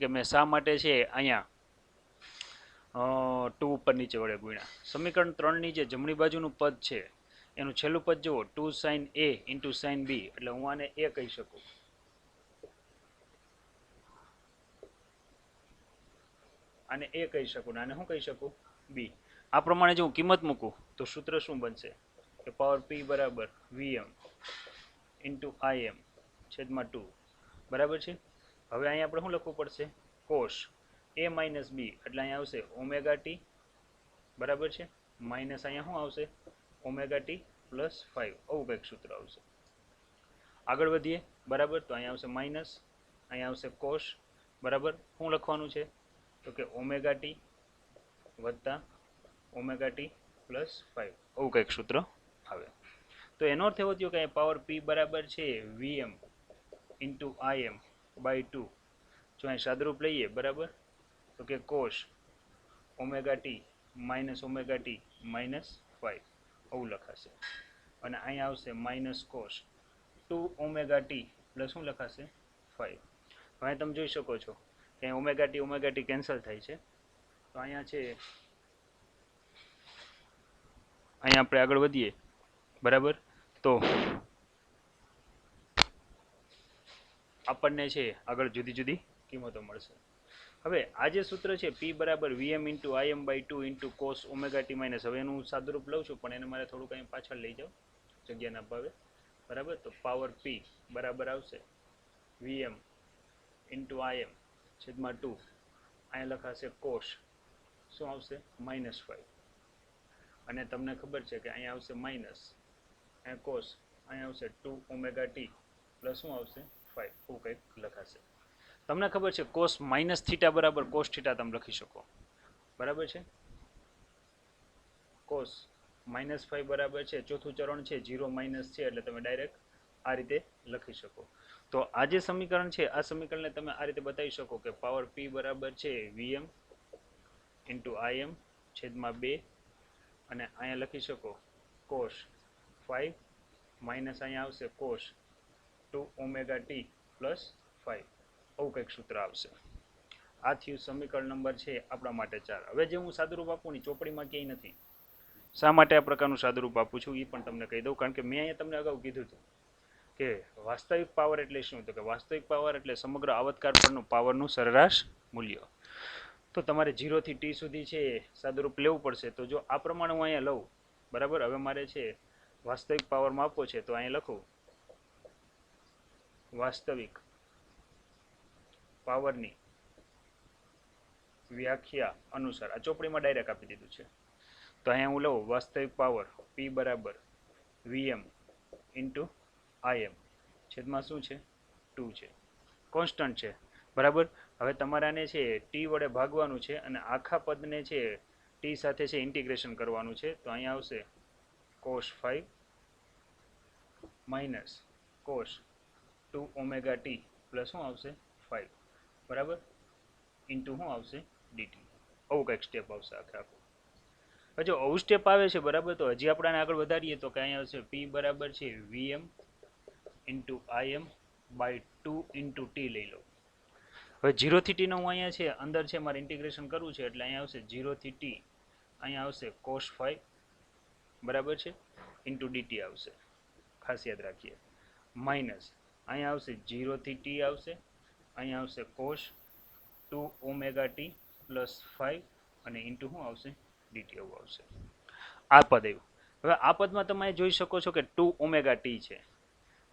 કે મેં શા માટે છે અહીંયા 2 ઉપર નીચે વડે ગુણ્યા. સમીકરણ 3ની જે જમણી બાજુનું પદ છે એનું છેલ્લું પદ જુઓ 2 sin a into sin b, એટલે હું આને a કહી શકું. આને a કહી શકું ને આને શું કહી શકું? b. આ પ્રમાણે જો હું કિંમત મૂકું તો સૂત્ર શું બનશે કે પાવર p બરાબર vm into im છેદમાં 2 બરાબર છે. હવે અહીંયા આપણે શું લખવું પડશે? cos a minus b, એટલે અહીંયા આવશે ઓમેગા ટી બરાબર છે, માઇનસ અહીંયા શું આવશે? ઓમેગા ટી પ્લસ 5, આવું કંઈક સૂત્ર આવશે. આગળ વધીએ બરાબર, તો અહીંયા આવશે માઇનસ, અહીંયા આવશે કોસ બરાબર. શું લખવાનું છે તો કે ઓમેગા ટી વત્તા ઓમેગા ટી પ્લસ 5, આવું કંઈક સૂત્ર આવે. તો એનો અર્થ એવો થયો કે અહીંયા પાવર p બરાબર છે vm ઇન્ટુ im બાય 2. જો અહીં સાદરૂપ લઈએ બરાબર, તો કે cos omega T minus omega T minus 5, આવું લખાશે. અને અહીંયા આવશે minus cos 2 omega T plus શું લખાશે? 5. હવે તમે જોઈ શકો છો કે ઓમેગા ટી કેન્સલ થાય છે. તો અહીંયા છે, અહીંયા આપણે આગળ વધીએ બરાબર, તો આપણને છે આગળ જુદી જુદી કિંમતો મળશે. હવે આ જે સૂત્ર છે p બરાબર vm into im by 2 into cos omega T minus, હવે એનું સાદુરૂપ લઉં છું પણ એને મારે થોડુંક અહીં પાછળ લઈ જાઓ જગ્યાના ભાવે બરાબર. તો પાવર p બરાબર આવશે vm ઇન્ટુ im છેદમાં 2, અહીંયા લખાશે કોસ શું આવશે? માઇનસ 5. અને તમને ખબર છે કે અહીંયા આવશે માઇનસ, અહીંયા કોસ, અહીંયા આવશે 2 ઓમેગા ટી પ્લસ શું આવશે? 5, એવું કંઈક લખાશે. તમને ખબર છે કોસ માઇનસ થીટા બરાબર કોસ થીટા તમે લખી શકો બરાબર છે. કોસ માઇનસ 5 બરાબર છે, ચોથું ચરણ છે 0 માઇનસ છે, એટલે તમે ડાયરેક્ટ આ રીતે લખી શકો. તો આ જે સમીકરણ છે આ સમીકરણને તમે આ રીતે બતાવી શકો કે પાવર p બરાબર છે vm ઇન્ટુ im છેદમાં 2, અને અહીંયા લખી શકો કોસ 5 માઇનસ અહીંયા આવશે કોસ 2 ઓમેગા ટી પ્લસ 5, આવું કંઈક સૂત્ર આવશે. આ થયું સમીકરણ નંબર છે આપણા માટે 4. હવે જે હું સાદુરૂપ આપું ની ચોપડીમાં ક્યાંય નથી. શા માટે આ પ્રકારનું સાદુરૂપ આપું છું એ પણ તમને કહી દઉં, કારણ કે મેં અહીંયા તમને અગાઉ કીધું હતું કે વાસ્તવિક પાવર એટલે શું? તો કે વાસ્તવિક પાવર એટલે સમગ્ર આવતકાળ પરનું પાવરનું સરેરાશ મૂલ્ય. તો તમારે 0 થી t સુધી છે સાદુરૂપ લેવું પડશે. તો જો આ પ્રમાણે હું અહીંયા લઉં બરાબર, હવે મારે છે વાસ્તવિક પાવરમાં આપવો છે, તો અહીંયા લખું વાસ્તવિક પાવરની વ્યાખ્યા અનુસાર, આ ચોપડીમાં ડાયરેક્ટ આપી દીધું છે. તો અહીંયા હું લઉં વાસ્તવિક પાવર p બરાબર vm ઇન્ટુ im છેદમાં શું છે? 2 છે, કોન્સ્ટન્ટ છે બરાબર. હવે તમારાને છે t વડે ભાગવાનું છે અને આખા પદને છે t સાથે છે ઇન્ટિગ્રેશન કરવાનું છે. તો અહીંયા આવશે cos 5 minus cos 2 omega T plus શું આવશે? 5 બરાબર, ઇન્ટુ શું આવશે? dt. આવું કંઈક સ્ટેપ આવશે આખે આખું. હવે જો આવું સ્ટેપ આવે છે બરાબર, તો હજી આપણે આગળ વધારીએ તો કે અહીંયા આવશે p બરાબર છે vm into im by 2 into t લઈ લો. હવે 0 થી t નો હું અહીંયા છે અંદર છે મારે ઇન્ટિગ્રેશન કરવું છે, એટલે અહીંયા આવશે 0 થી t, અહીંયા આવશે cos 5 બરાબર છે ઇન્ટુ dt આવશે, ખાસ યાદ રાખીએ. માઇનસ અહીંયા આવશે 0 થી t આવશે, અહીંયા આવશે cos 2 ઓમેગા ટી પ્લસ 5 અને ઇન્ટુ શું આવશે? dt એવું આવશે. આ પદ આવ્યું. હવે આ પદમાં તમે જોઈ શકો છો કે 2 ઓમેગા ટી છે.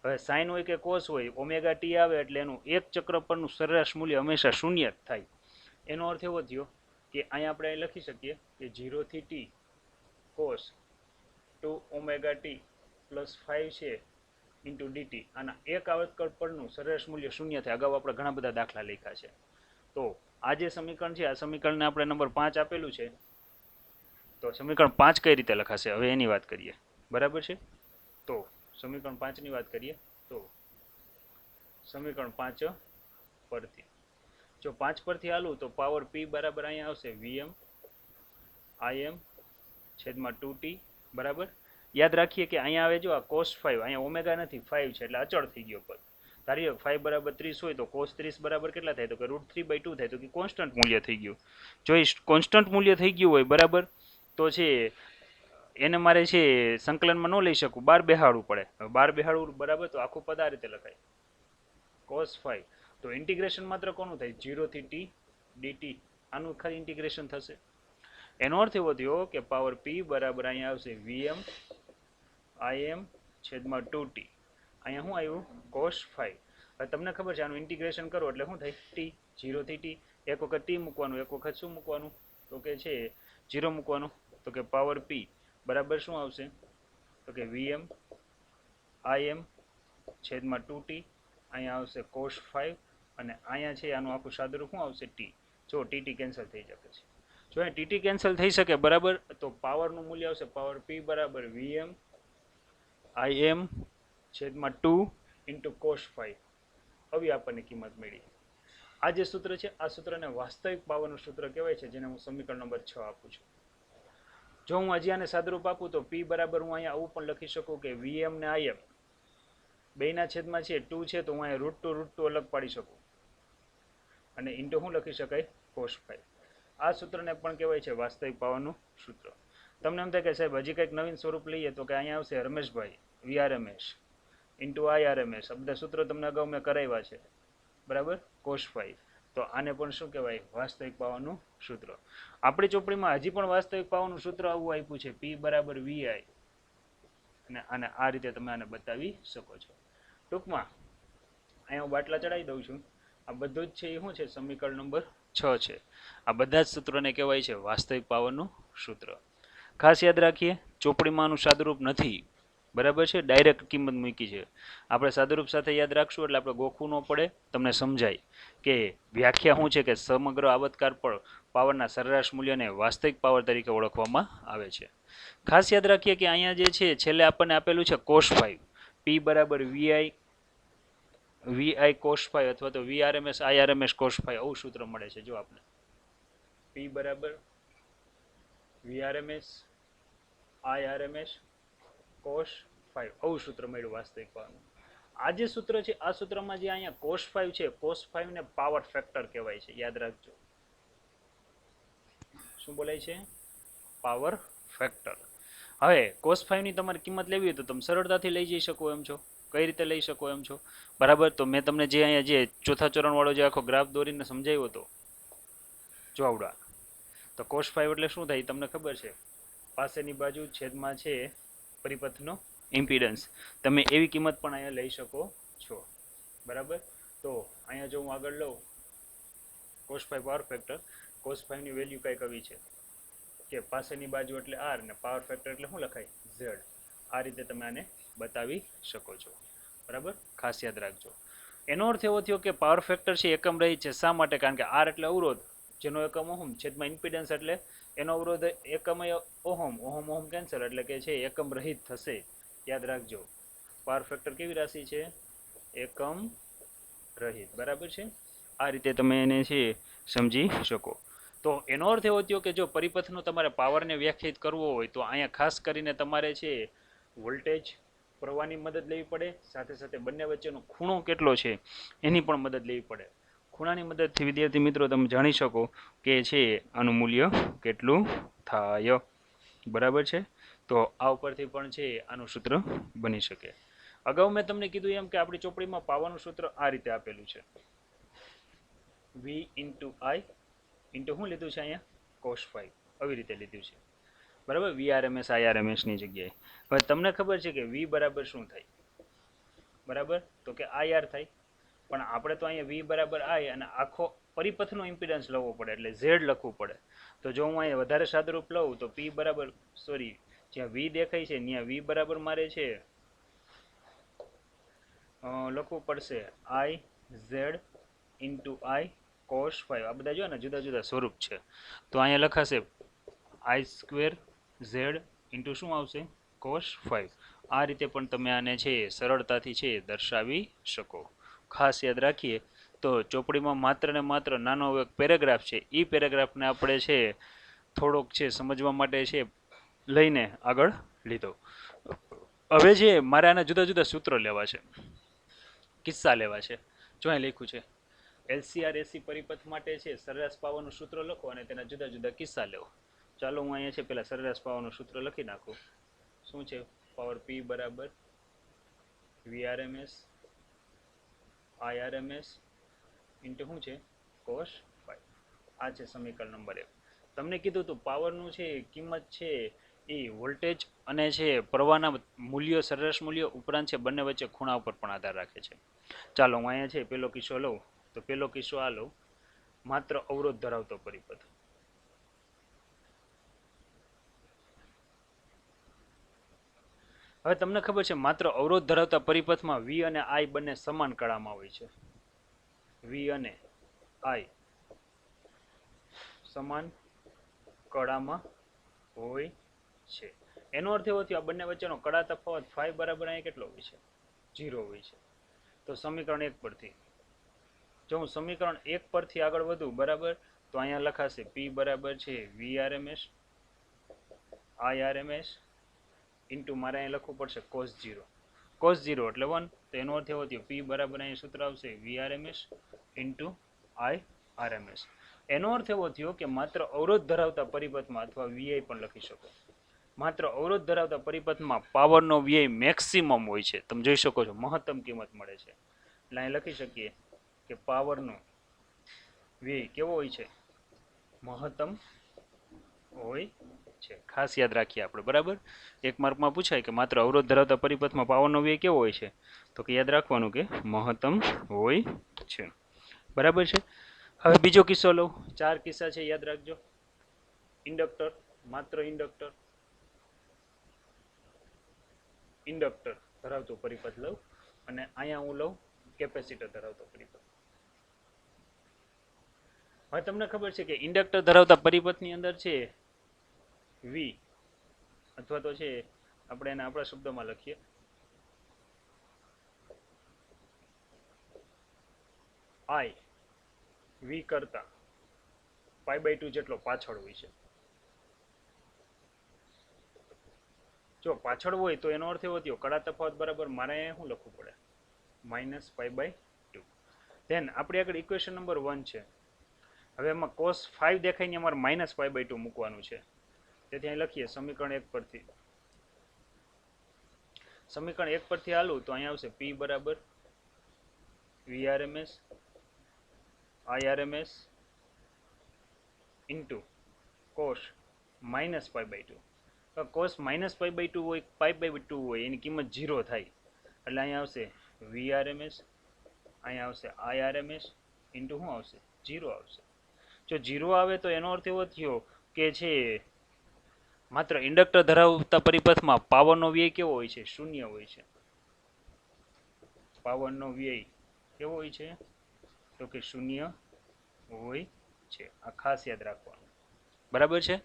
હવે સાઇન હોય કે કોસ હોય, ઓમેગા ટી આવે એટલે એનું એક ચક્ર પરનું સરેરાશ મૂલ્ય હંમેશા શૂન્ય જ થાય. એનો અર્થ એવો થયો કે અહીંયા આપણે લખી શકીએ કે 0 થી t cos 2 omega T plus 5 છે ઇન્ટુ dt, આના એક આવતકાળ પરનું સરેરાશ મૂલ્ય શૂન્ય થાય. અગાઉ આપણે ઘણા બધા દાખલા લખ્યા છે. તો આ જે સમીકરણ છે આ સમીકરણને આપણે નંબર 5 આપેલું છે. તો સમીકરણ 5 કઈ રીતે લખાશે હવે એની વાત કરીએ બરાબર છે. તો સમીકરણ 5 ની વાત કરીએ તો સમીકરણ 5 પરથી જો 5 પરથી હાલું તો પાવર p બરાબર અહીંયા આવશે vm im છેદમાં 2t બરાબર. યાદ રાખીએ કે અહીંયા આવે જો આ cos 5, અહીંયા ઓમેગા નથી 5 છે એટલે અચળ થઈ ગયો પદ. ધારીએ 5 બરાબર 30 હોય તો cos 30 બરાબર કેટલા થાય? તો કે √3/2 થાય. તો કે કોન્સ્ટન્ટ મૂલ્ય થઈ ગયું. જો એ કોન્સ્ટન્ટ મૂલ્ય થઈ ગયું હોય બરાબર, તો છે એને મારે છે સંકલનમાં ન લઈ શકું, બાર બેહાડવું પડે. બાર બેહાડવું બરાબર, તો આખું પદ આ રીતે લખાય cos 5. તો ઇન્ટિગ્રેશન માત્ર કોનું થાય? 0 થી t dt. આનું ખાલી ઇન્ટિગ્રેશન થશે. એનો અર્થ એવો થયો કે પાવર p બરાબર અહીંયા આવશે vm im છેદમાં 2t. અહીંયા શું આવ્યું? cos 5. હવે તમને ખબર છે આનું ઇન્ટિગ્રેશન કરો એટલે શું થાય? t. 0 થી t. એક વખત t મૂકવાનું, એક વખત શું મૂકવાનું? તો કે છે 0 મૂકવાનું. તો કે પાવર p બરાબર શું આવશે? તો કે vm im છેદમાં 2t. અહીંયા આવશે cos 5 અને અહીંયા છે આનું આખું સાદુરૂપ શું આવશે? t. જો tt કેન્સલ થઈ શકે છે. જો અહીં tt કેન્સલ થઈ શકે બરાબર, તો પાવરનું મૂલ્ય આવશે પાવર p બરાબર vm im છેદમાં 2 ઇન્ટુ cos 5. હવે આપણને કિંમત મળી. આ જે સૂત્ર છે આ સૂત્રને વાસ્તવિક પાવરનું સૂત્ર કહેવાય છે, જેને હું સમીકરણ નંબર 6 આપું છું. જો હું હજી આને સાદુરૂપ આપું તો p બરાબર હું અહીંયા આવું પણ લખી શકું કે vm ને im બેના છેદમાં છે 2 છે, તો હું અહીંયા √2 અલગ પાડી શકું અને ઇન્ટુ શું લખી શકાય? cos 5. આ સૂત્રને પણ કહેવાય છે વાસ્તવિક પાવરનું સૂત્ર. તમને એમ થાય કે સાહેબ હજી કંઈક નવીન સ્વરૂપ લઈએ, તો કે અહીંયા આવશે રમેશભાઈ vrms ઇન્ટુ irms. આ બધા સૂત્રો તમને અગાઉ મેં કરાવ્યા છે બરાબર, cos 5. તો આને પણ શું કહેવાય? વાસ્તવિક પાવરનું સૂત્ર. આપણી ચોપડીમાં હજી પણ વાસ્તવિક પાવરનું સૂત્ર આવું આપ્યું છે, p બરાબર vi. અને આને આ રીતે તમે આને બતાવી શકો છો. ટૂંકમાં અહીંયા હું બાટલા ચડાવી દઉં છું. આ બધું જ છે એ શું છે? સમીકરણ નંબર 6 છે. આ બધા જ સૂત્રોને કહેવાય છે વાસ્તવિક પાવરનું સૂત્ર. ખાસ યાદ રાખીએ, ચોપડીમાં આનું સાદુરૂપ નથી બરાબર છે, ડાયરેક્ટ કિંમત મૂકી છે. આપણે સાદુરૂપ સાથે યાદ રાખશું એટલે આપણે ગોખવું ન પડે, તમને સમજાય કે વ્યાખ્યા શું છે કે સમગ્ર આવતકાળ પર પાવરના સરેરાશ મૂલ્યને વાસ્તવિક પાવર તરીકે ઓળખવામાં આવે છે. ખાસ યાદ રાખીએ કે અહીંયા જે છે છેલ્લે આપણને આપેલું છે cos 5. p બરાબર vi cos 5 અથવા તો vrms irms cos 5 આવું સૂત્ર મળે છે. જો આપણે p બરાબર vrms irms cos 5 આવું સૂત્ર મળ્યું વાસ્તવિક પાવરનું. આ જે સૂત્ર છે આ સૂત્રમાં જે અહીંયા cos 5 છે, cos 5 ને પાવર ફેક્ટર કહેવાય છે. યાદ રાખજો. શું બોલાય છે? Power factor. હવે cos 5 ની તમારે કિંમત લેવી હોય તો તમે સરળતાથી લઈ જઈ શકો એમ છો. કઈ રીતે લઈ શકો એમ છો બરાબર? તો મેં તમને જે અહીંયા જે ચોથા ચરણ વાળો જે આખો ગ્રાફ દોરીને સમજાવ્યો હતો જો આવડા, તો cos 5 એટલે શું થાય તમને ખબર છે? પાસેની બાજુ છેદમાં છે પરિપથનો ઇમ્પિડન્સ. તમે એવી કિંમત પણ અહીંયા લઈ શકો છો બરાબર. તો અહીંયા જો હું આગળ લઉં cos 5 પાવર ફેક્ટર, cos 5 ની વેલ્યુ કંઈક આવી છે કે પાસેની બાજુ એટલે r ને પાવર ફેક્ટર એટલે શું લખાય? z. આ રીતે તમે આને બતાવી શકો છો બરાબર. ખાસ યાદ રાખજો. એનો અર્થ એવો થયો કે પાવર ફેક્ટર છે એકમ રહિત છે. શા માટે? કારણ કે r એટલે અવરોધ, જેનો એકમ ઓહમ, છેદમાં ઇમ્પિડન્સ એટલે એનો અવરોધ એકમ ઓહમ, ઓહમ ઓહમ કેન્સલ એટલે કે છે એકમ રહિત થશે. યાદ રાખજો. પાવર ફેક્ટર કેવી રાશિ છે? એકમ રહિત બરાબર છે. આ રીતે તમે એને છે સમજી શકો. તો એનો અર્થ એવો થયો કે જો પરિપથનો તમારે પાવરને વ્યાખ્યાયિત કરવો હોય તો અહીંયા ખાસ કરીને તમારે છે વોલ્ટેજ પ્રવાહની મદદ લેવી પડે, સાથે સાથે બંને વચ્ચેનો ખૂણો કેટલો છે એની પણ મદદ લેવી પડે. ખૂણાની મદદથી વિદ્યાર્થી મિત્રો તમે જાણી શકો કે છે આનું મૂલ્ય કેટલું થાય બરાબર છે. તો આ ઉપરથી પણ છે આનું સૂત્ર બની શકે. અગાઉ મેં તમને કીધું એમ કે આપણી ચોપડીમાં પાવરનું સૂત્ર આ રીતે આપેલું છે, v ઇન્ટુ i ઇન્ટુ શું લીધું છે અહીંયા? cos 5. આવી રીતે લીધું છે બરાબર, vrms irms ની જગ્યાએ. હવે તમને ખબર છે કે v બરાબર શું થાય બરાબર? તો કે ir થાય. પણ આપણે તો અહીંયા v બરાબર i અને આખો પરિપથનો ઇમ્પિડન્સ લેવો પડે એટલે z લખવું પડે. તો જો હું અહીંયા વધારે સાદુરૂપ લઉં તો p બરાબર જ્યાં v દેખાય છે ત્યાં v બરાબર મારે છે લખવું પડશે i z into i cos 5. આ બધા જો ને જુદા જુદા સ્વરૂપ છે. તો અહીંયા લખાશે i સ્ક્વેર z ઇન્ટુ શું આવશે? cos 5. આ રીતે પણ તમે આને છે સરળતાથી છે દર્શાવી શકો. ખાસ યાદ રાખીએ તો ચોપડીમાં માત્ર ને માત્ર નાનો એક પેરેગ્રાફ છે, એ પેરેગ્રાફને આપણે છે થોડોક છે સમજવા માટે છે લઈને આગળ લીધો. હવે છે મારે આના જુદા જુદા સૂત્રો લેવા છે. કિસ્સા લેવા છે. જો અહીં લખ્યું છે LCR-AC પરિપથ માટે છે સરેરાશ પાવરનું સૂત્ર લખો અને તેના જુદા જુદા કિસ્સા લેવો. ચાલો હું અહીંયા છે પેલા સરેરાશ પાવરનું સૂત્ર લખી નાખું. શું છે? પાવર P બરાબર VRMS IRMS ઇન્ટુ શું છે? cos phi. આ છે સમીકરણ નંબર 1. તમને કીધું હતું પાવરનું છે કિંમત છે એ વોલ્ટેજ અને છે પ્રવાહના મૂલ્યો સરેરાશ મૂલ્યો ઉપરાંત છે બંને વચ્ચે ખૂણા ઉપર પણ આધાર રાખે છે. ચાલો હું અહીંયા છે પેલો કિસ્સો લઉં તો પેલો કિસ્સો આ લઉં, માત્ર અવરોધ ધરાવતો પરિપથ. હવે તમને ખબર છે માત્ર અવરોધ ધરાવતા પરિપથમાં V અને I બંને સમાન કળામાં હોય છે. V અને I સમાન કળામાં હોય છે. એનો અર્થ એવો થયો આ બંને વચ્ચેનો કળા તફાવત phi બરાબર અહીંયા કેટલો હોય છે? 0 હોય છે. તો સમીકરણ 1 પરથી જો હું સમીકરણ 1 પરથી આગળ વધું બરાબર તો અહીંયા લખાશે P બરાબર છે VRMS IRMS ઇન્ટુ મારે અહીં લખવું પડશે cos 0. cos 0 એટલે 1. તો એનો અર્થ એવો થયો P બરાબર અહીં સૂત્ર આવશે VRMS ઇન્ટુ IRMS. એનો અર્થ એવો થયો કે માત્ર અવરોધ ધરાવતા પરિપથમાં અથવા VI પણ લખી શકો. માત્ર અવરોધ ધરાવતા પરિપથમાં પાવરનો વ્યય મેક્સિમમ હોય છે. તમે જોઈ શકો છો મહત્તમ કિંમત મળે છે. એટલે અહીં લખી શકીએ કે પાવરનો વ્યય કેવો હોય છે? મહત્તમ હોય છે. ખાસ યાદ રાખીએ આપણે બરાબર. એક માર્કમાં પૂછાય કે માત્ર અવરોધ ધરાવતા પરિપથમાં પાવરનો વ્યય કેવો હોય છે? તો કે યાદ રાખવાનું કે મહત્તમ હોય છે. બરાબર છે. હવે બીજો કિસ્સો લઉં. 4 કિસ્સા છે યાદ રાખજો. ઇન્ડક્ટર, માત્ર ઇન્ડક્ટર ધરાવતો પરિપથ લઉં અને અહીંયા હું લઉં કેપેસિટર ધરાવતો પરિપથ. હવે તમને ખબર છે કે ઇન્ડક્ટર ધરાવતા પરિપથની અંદર છે V અથવા તો છે આપણે એને આપણા શબ્દમાં લખીએ I V કરતા π/2 જેટલો પાછળ હોય છે. જો પાછળ હોય તો એનો અર્થ એવો થયો કળા તફાવત બરાબર મારે શું લખવું પડે? -π/2. ધેન આપણી આગળ ઇક્વેશન નંબર 1 છે. હવે એમાં cos 5 દેખાય ને અમારે -π/2 મૂકવાનું છે. તેથી અહીં લખીએ સમીકરણ 1 પરથી. સમીકરણ 1 પરથી હાલું તો અહીંયા આવશે P બરાબર VRMS IRMS into cos -π/2. cos -π/2 હોય π/2 હોય એની કિંમત 0 થાય એટલે અહીંયા આવશે VRMS, અહીંયા આવશે IRMS ઇન્ટુ શું આવશે? 0 આવશે. જો 0 આવે તો એનો અર્થ એવો થયો કે છે માત્ર ઇન્ડક્ટર ધરાવતા પરિપથમાં પાવરનો વ્યય કેવો હોય છે? 0 હોય છે. પાવરનો વ્યય કેવો હોય છે? તો કે 0 હોય છે. આ ખાસ યાદ રાખવાનું. બરાબર છે.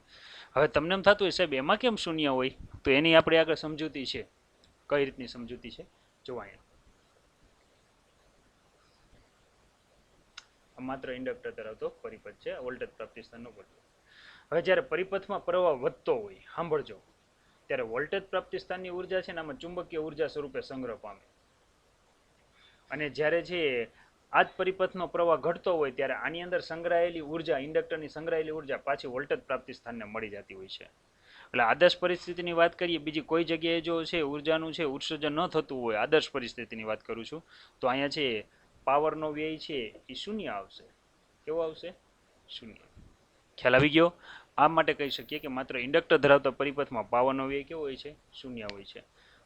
હવે તમને એમ થતું હોય સાહેબ એમાં કેમ 0 હોય? તો એની આપણે આગળ સમજૂતી છે. કઈ રીતની સમજૂતી છે? જો અહીંયા માત્ર ઇન્ડક્ટર ધરાવતો પરિપથ છે. વોલ્ટેજ પ્રાપ્તિ સ્થાનનો પરિપથ. હવે જ્યારે પરિપથમાં પ્રવાહ વધતો હોય, સાંભળજો, ત્યારે વોલ્ટેજ પ્રાપ્તિ સ્થાનની ઉર્જા છે ને આમાં ચુંબકીય ઉર્જા સ્વરૂપે સંગ્રહ પામે. અને જ્યારે છે આ જ પરિપથનો પ્રવાહ ઘટતો હોય ત્યારે આની અંદર સંગ્રહાયેલી ઉર્જા, ઇન્ડક્ટરની સંગ્રહાયેલી ઉર્જા પાછી વોલ્ટેજ પ્રાપ્તિ સ્થાનને મળી જતી હોય છે. એટલે આદર્શ પરિસ્થિતિની વાત કરીએ, બીજી કોઈ જગ્યાએ જો છે ઉર્જાનું છે ઉત્સર્જન ન થતું હોય, આદર્શ પરિસ્થિતિની વાત કરું છું, તો અહીંયા છે પાવરનો વ્યય છે એ 0 આવશે. કેવો આવશે? 0. ખ્યાલ આવી ગયો? આ માટે કહી શકીએ કે માત્ર ઇન્ડક્ટર ધરાવતા પરિપથમાં પાવરનો વ્યય કેવો હોય છે? 0 હોય છે.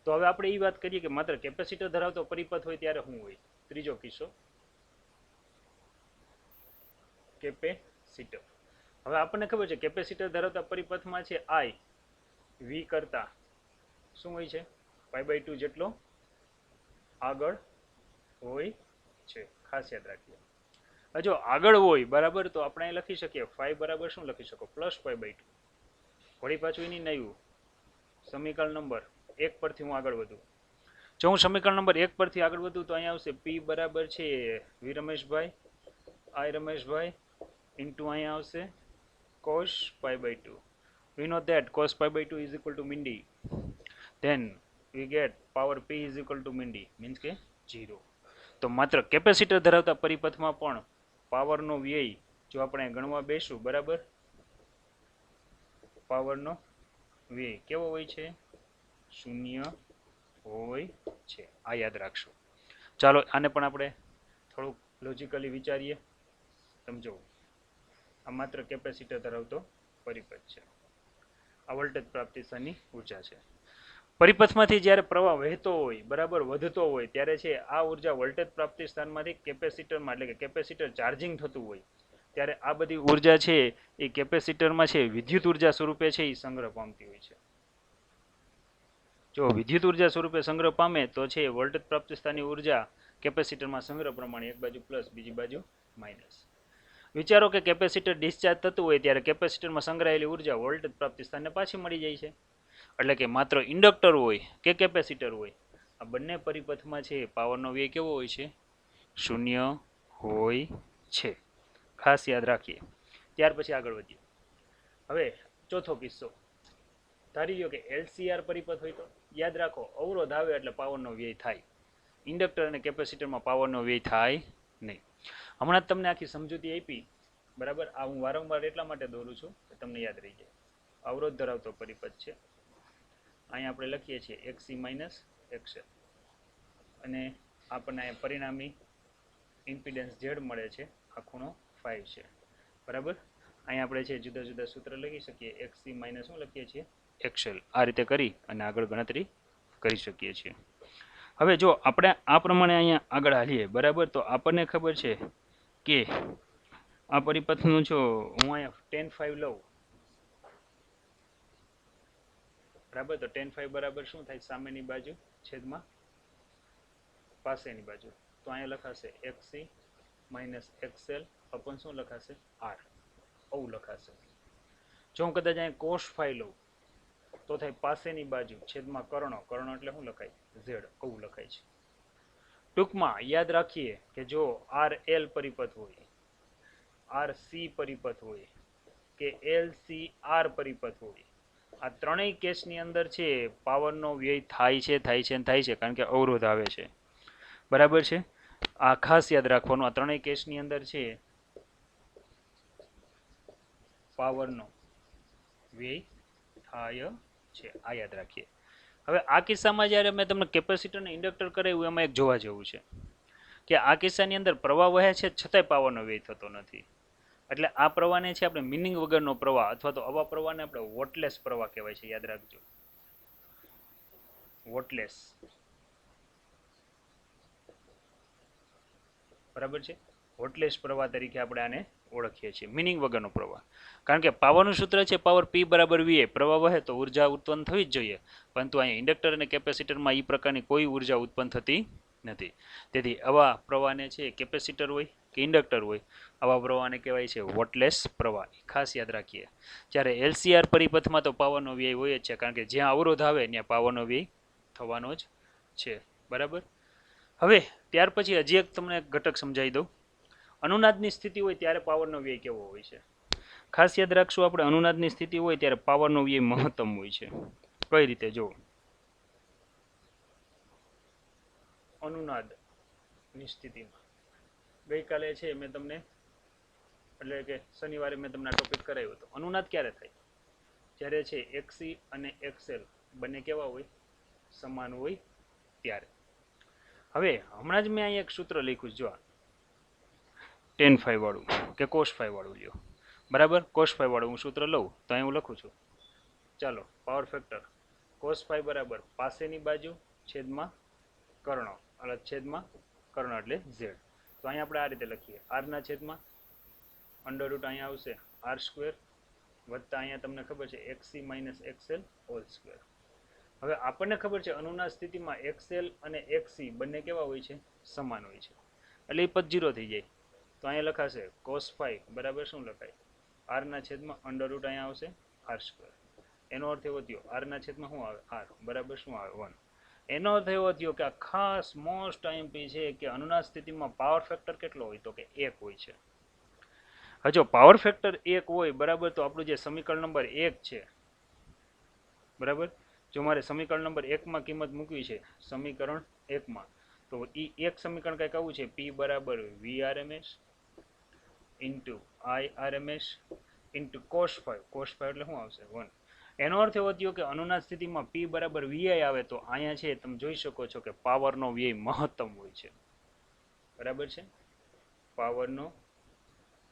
તો હવે આપણે એ વાત કરીએ કે માત્ર કેપેસિટર ધરાવતો પરિપથ હોય ત્યારે શું હોય? ત્રીજો કિસ્સો કેપેસિટર. હવે આપણને ખબર છે કેપેસિટર ધરાવતા પરિપથમાં છે I V કરતા શું હોય છે? π/2 જેટલો આગળ હોય છે. ખાસ યાદ રાખીએ. જો આગળ હોય બરાબર તો આપણે અહીં લખી શકીએ phi બરાબર શું લખી શકો? +π/2. વળી પાછું એની નયું સમીકરણ નંબર 1 પરથી હું આગળ વધું. જો હું સમીકરણ નંબર 1 પરથી આગળ વધું તો અહીંયા આવશે P બરાબર છે V Rameshbhai I Rameshbhai into અહીંયા આવશે cos π/2. We know that cos π/2 is equal to min d. Then we get power P is equal to min d, means કે 0. તો માત્ર કેપેસિટર ધરાવતા પરિપથમાં પણ પાવરનો વ્યય જો આપણે ગણવા બેસું, બરાબર, પાવરનો વ્યય કેવો હોય છે? શૂન્ય હોય છે. આ યાદ રાખશો. ચાલો આને પણ આપણે થોડુંક લોજિકલી વિચારીએ. સમજો, આ માત્ર કેપેસિટર ધરાવતો પરિપથ છે. આ વોલ્ટેજ પ્રાપ્તિ સ્થાનની ઉર્જા છે. પરિપથમાંથી જ્યારે પ્રવાહ વહેતો હોય, બરાબર, વધતો હોય, ત્યારે છે આ ઉર્જા વોલ્ટેજ પ્રાપ્તિ સ્થાનમાંથી કેપેસિટરમાં, એટલે કે કેપેસિટર ચાર્જિંગ થતું હોય ત્યારે આ બધી ઉર્જા છે એ કેપેસિટરમાં છે વિદ્યુત ઉર્જા સ્વરૂપે છે એ સંગ્રહ પામતી હોય છે. જો વિદ્યુત ઉર્જા સ્વરૂપે સંગ્રહ પામે તો છે વોલ્ટેજ પ્રાપ્તિ સ્થાનની ઉર્જા કેપેસિટરમાં સંગ્રહ પ્રમાણે એક બાજુ પ્લસ, બીજી બાજુ માઇનસ. વિચારો કે કેપેસિટર ડિસ્ચાર્જ થતું હોય ત્યારે કેપેસિટરમાં સંગ્રહાયેલી ઉર્જા વોલ્ટેજ પ્રાપ્તિ સ્થાનને પાછી મળી જાય છે. એટલે કે માત્ર ઇન્ડક્ટર હોય કે કેપેસિટર હોય, આ બંને પરિપથમાં છે પાવરનો વ્યય કેવો હોય છે? શૂન્ય હોય છે. ખાસ યાદ રાખીએ. ત્યાર પછી આગળ વધીએ. હવે ચોથો કિસ્સો ધારી લો કે એલસીઆર પરિપથ હોય તો યાદ રાખો, અવરોધ આવે એટલે પાવરનો વ્યય થાય. ઇન્ડક્ટર અને કેપેસિટરમાં પાવરનો વ્યય થાય નહીં. હમણાં જ તમને આખી સમજૂતી આપી, બરાબર. આ હું વારંવાર એટલા માટે દોરું છું કે તમને યાદ રહી જાય. અવરોધ ધરાવતો પરિપથ છે. અહીંયા આપણે લખીએ છીએ XC માઇનસ XL અને આપણને અહીંયા પરિણામી ઇમ્પિડન્સ Z મળે છે. આ ખૂણો 5 છે, બરાબર. અહીંયા આપણે છે જુદા જુદા સૂત્ર લખી શકીએ. XC માઇનસ શું લખીએ છીએ? XL. આ રીતે કરી અને આગળ ગણતરી કરી શકીએ છીએ. હવે જો આપણે આ પ્રમાણે અહીંયા આગળ હાલીએ, બરાબર, તો આપણને ખબર છે કે આ પરિપથનું જો હું અહીંયા tan5 લઉં, બરાબર, તો tan5 બરાબર શું થાય? સામેની બાજુ છેદમાં પાસેની બાજુ. તો અહીંયા લખાશે XC માઇનસ XL અપન શું લખાશે? R. આવું લખાશે. જો હું કદાચ અહીંયા cos5 લઉં તો થાય પાસેની બાજુ છેદમાં કર્ણ. કર્ણ એટલે શું લખાય? Z. આવું લખાય છે. ટૂંકમાં યાદ રાખીએ કે જો RL પરિપથ હોય, RC પરિપથ હોય કે LCR પરિપથ હોય, આ ત્રણેય કેસની અંદર છે પાવરનો વ્યય થાય છે, થાય છે, થાય છે, કારણ કે અવરોધ આવે છે, બરાબર છે. આ ખાસ યાદ રાખવાનું. આ ત્રણેય કેસની અંદર છે પાવરનો વ્યય થાય છે. આ યાદ રાખીએ. હવે આ કિસ્સામાં જ્યારે મેં તમને કેપેસિટર અને ઇન્ડક્ટર કરાવ્યું એમાં એક જોવા જેવું છે કે આ કિસ્સાની અંદર પ્રવાહ વહે છે છતાંય પાવરનો વ્યય થતો નથી. એટલે આ પ્રવાહને છે આપણે મિનિંગ વગરનો પ્રવાહ અથવા તો આવા પ્રવાહને આપણે વોટલેસ પ્રવાહ કહેવાય છે. યાદ રાખજો, વોટલેસ, બરાબર છે. વોટલેસ પ્રવાહ તરીકે આપણે આને ઓળખીએ છીએ, મિનિંગ વગરનો પ્રવાહ. કારણ કે પાવરનું સૂત્ર છે પાવર P બરાબર VA. પ્રવાહ વહે તો ઉર્જા ઉત્પન્ન થવી જ જોઈએ, પરંતુ અહીંયા ઇન્ડક્ટર અને કેપેસિટરમાં એ પ્રકારની કોઈ ઉર્જા ઉત્પન્ન થતી નથી. તેથી આવા પ્રવાહને છે કેપેસિટર હોય કે ઇન્ડક્ટર હોય, આવા પ્રવાહને કહેવાય છે વોટલેસ પ્રવાહ. ખાસ યાદ રાખીએ. જ્યારે LCR પરિપથમાં તો પાવરનો વ્યય હોય જ છે, કારણ કે જ્યાં અવરોધ આવે ત્યાં પાવરનો વ્યય થવાનો જ છે, બરાબર. હવે ત્યાર પછી હજી એક તમને ઘટક સમજાવી દઉં. અનુનાદની સ્થિતિ હોય ત્યારે પાવરનો વ્યય કેવો હોય છે? ખાસ યાદ રાખશું આપણે, અનુનાદની સ્થિતિ હોય ત્યારે પાવરનો વ્યય મહત્તમ હોય છે. કઈ રીતે? જો અનુનાદની સ્થિતિમાં ગઈકાલે છે મેં તમને, એટલે કે શનિવારે મેં તમને ટોપિક કરાવ્યો હતો. અનુનાદ ક્યારે થાય? જ્યારે છે XC અને XL બંને કેવા હોય? સમાન હોય ત્યારે. હવે હમણાં જ મેં અહીંયા એક સૂત્ર લખ્યું, જો tan5 વાળું કે cos5 વાળું લ્યો, બરાબર. cos5 વાળું હું સૂત્ર લઉં તો અહીં હું લખું છું, ચાલો, પાવર ફેક્ટર cos5 બરાબર પાસેની બાજુ છેદમાં કર્ણ, એટલે છેદમાં કર્ણ એટલે Z. તો અહીંયા આપણે આ રીતે લખીએ, R ના છેદમાં અંડર રૂટ અહીંયા આવશે R² વત્તા અહીંયા તમને ખબર છે XC minus XL whole square. હવે આપણને ખબર છે અનુનાદ સ્થિતિમાં XL અને XC બંને કેવા હોય છે? સમાન હોય છે. એટલે એ પદ 0 થઈ જાય. તો અહીંયા લખાશે cos5 બરાબર શું લખાય? R ના છેદમાં અંડર રૂટ અહીંયા આવશે R². એનો અર્થ એવો થયો R ના છેદમાં શું આવે? R બરાબર શું આવે? 1. એનો અર્થ એવો થયો કે આ ખાસ મોસ્ટ આઈએમપી છે કે અનુનાદ સ્થિતિમાં પાવર ફેક્ટર કેટલો હોય? તો કે 1 હોય છે. હવે જો પાવર ફેક્ટર 1 હોય, બરાબર, તો આપણું જે સમીકરણ નંબર 1 છે, બરાબર, જો મારે સમીકરણ નંબર 1 માં કિંમત મૂકવી છે, સમીકરણ 1 માં, તો એ એક સમીકરણ કંઈક આવું છે, પી બરાબર VRMS into IRMS into cos 5 એટલે શું આવશે 1. એનો અર્થ એવો થયો કે અનુનાદ સ્થિતિમાં P બરાબર VI આવે તો અહીંયા છે તમે જોઈ શકો છો કે પાવરનો વ્યય મહત્તમ હોય છે. બરાબર છે, પાવરનો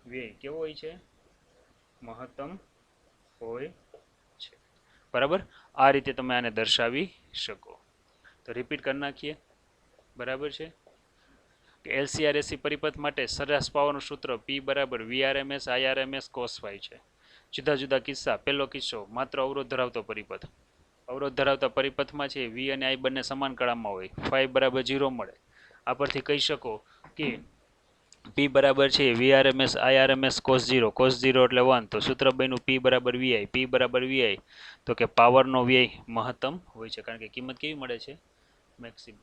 વ્યય કેવો હોય છે? મહત્તમ હોય છે. બરાબર, આ રીતે તમે આને દર્શાવી શકો. તો રિપીટ કરી નાખીએ. બરાબર છે કે LCRSC પરિપથ માટે સરેરાશ પાવરનું સૂત્ર P બરાબર VRMS IRMS cos phi છે. જુદા જુદા કિસ્સા. પહેલો કિસ્સો માત્ર અવરોધ ધરાવતો પરિપથ. અવરોધ ધરાવતા પરિપથમાં છે V અને I બંને સમાન કળામાં હોય, phi બરાબર 0 મળે. આ પરથી કહી શકો કે P બરાબર છે VRMS IRMS cos 0 એટલે 1. તો સૂત્ર બન્યું P બરાબર VI. P બરાબર VI તો કે પાવરનો વ્યય મહત્તમ હોય છે, કારણ કે કિંમત કેવી મળે છે? મેક્સિમમ.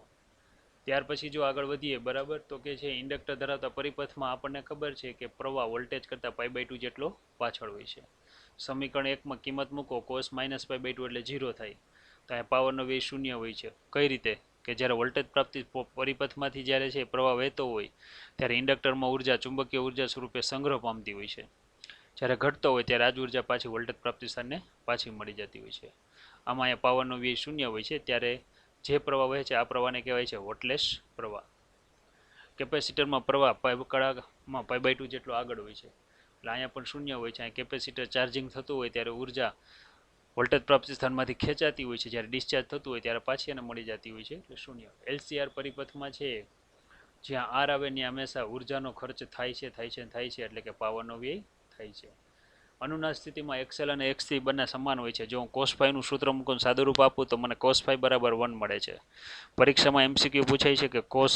ત્યાર પછી જો આગળ વધીએ, બરાબર, તો કે છે ઇન્ડક્ટર ધરાવતા પરિપથમાં આપણને ખબર છે કે પ્રવાહ વોલ્ટેજ કરતાં π/2 જેટલો પાછળ હોય છે. સમીકરણ 1 માં કિંમત મૂકો cos -π/2 એટલે 0 થાય. તો અહીંયા પાવરનો વ્યય શૂન્ય હોય છે. કઈ રીતે? કે જ્યારે વોલ્ટેજ પ્રાપ્તિ પરિપથમાંથી જ્યારે છે પ્રવાહ વહેતો હોય ત્યારે ઇન્ડક્ટરમાં ઉર્જા ચુંબકીય ઉર્જા સ્વરૂપે સંગ્રહ પામતી હોય છે. જ્યારે ઘટતો હોય ત્યારે આ જ ઉર્જા પાછી વોલ્ટેજ પ્રાપ્તિ સ્થાનને પાછી મળી જતી હોય છે. આમાં અહીંયા પાવરનો વ્યય શૂન્ય હોય છે, ત્યારે જે પ્રવાહ વહે છે આ પ્રવાહને કહેવાય છે વોટલેસ પ્રવાહ. કેપેસિટરમાં પ્રવાહ કળામાં π/2 જેટલો આગળ હોય છે, એટલે અહીંયા પણ શૂન્ય હોય છે. અહીંયા કેપેસિટર ચાર્જિંગ થતું હોય ત્યારે ઉર્જા વોલ્ટેજ પ્રાપ્તિ સ્થાનમાંથી ખેંચાતી હોય છે, જ્યારે ડિસ્ચાર્જ થતું હોય ત્યારે પાછી એને મળી જતી હોય છે, એટલે શૂન્ય. LCR પરિપથમાં છે જ્યાં R આવે ત્યાં હંમેશા ઉર્જાનો ખર્ચ થાય છે, એટલે કે પાવરનો વ્યય થાય છે. અનુનાદ સ્થિતિમાં XL અને XC બંને સમાન હોય છે. જો હું cos phi નું સૂત્ર મૂકીને સાદુરૂપ આપું તો મને cos phi બરાબર 1 મળે છે. પરીક્ષામાં MCQ પૂછાય છે કે cos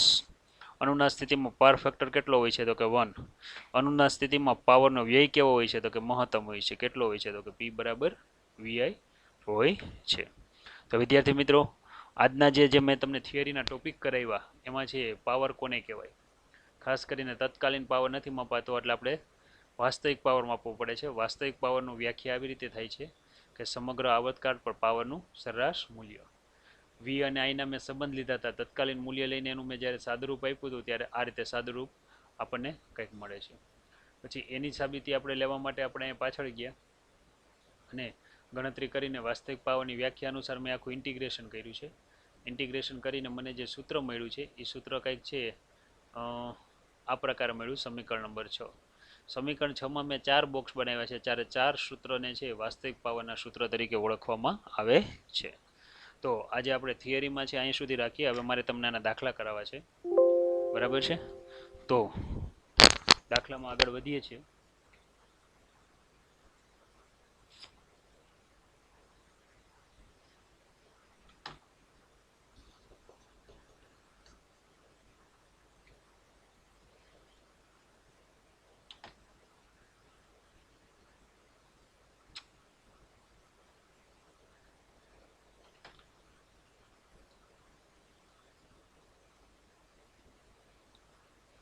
અનુનાદ સ્થિતિમાં પાવર ફેક્ટર કેટલો હોય છે? તો કે 1. અનુનાદ સ્થિતિમાં પાવરનો વ્યય કેવો હોય છે? તો કે મહત્તમ હોય છે. કેટલો હોય છે? તો કે P બરાબર VI હોય છે. તો વિદ્યાર્થી મિત્રો, આજના જે મેં તમને થિયરીના ટોપિક કરાવ્યા એમાં છે પાવર કોને કહેવાય. ખાસ કરીને તત્કાલીન પાવર નથી મપાતો, એટલે આપણે વાસ્તવિક પાવર માપવો પડે છે. વાસ્તવિક પાવરનું વ્યાખ્યા આવી રીતે થાય છે કે સમગ્ર આવર્તકાળ પર પાવરનું સરેરાશ મૂલ્ય. V અને I ના મેં સંબંધ લીધા હતા. તત્કાલીન મૂલ્ય લઈને એનું મેં જ્યારે સાદુરૂપ આપ્યું હતું ત્યારે આ રીતે સાદુરૂપ આપણને કંઈક મળે છે. પછી એની સાબિતી આપણે લેવા માટે આપણે પાછળ ગયા અને ગણતરી કરીને વાસ્તવિક પાવરની વ્યાખ્યા અનુસાર મેં આખું ઇન્ટિગ્રેશન કર્યું છે. ઇન્ટિગ્રેશન કરીને મને જે સૂત્ર મળ્યું છે એ સૂત્ર કંઈક છે આ પ્રકારે મળ્યું. સમીકરણ નંબર 6. સમીકરણ 6માં મેં 4 બોક્સ બનાવ્યા છે. ચારે 4 સૂત્રને છે વાસ્તવિક પાવરના સૂત્ર તરીકે ઓળખવામાં આવે છે. તો આજે આપણે થિયરીમાં છે અહીં સુધી રાખીએ. હવે મારે તમને આના દાખલા કરાવવા છે. બરાબર છે, તો દાખલામાં આગળ વધીએ છીએ.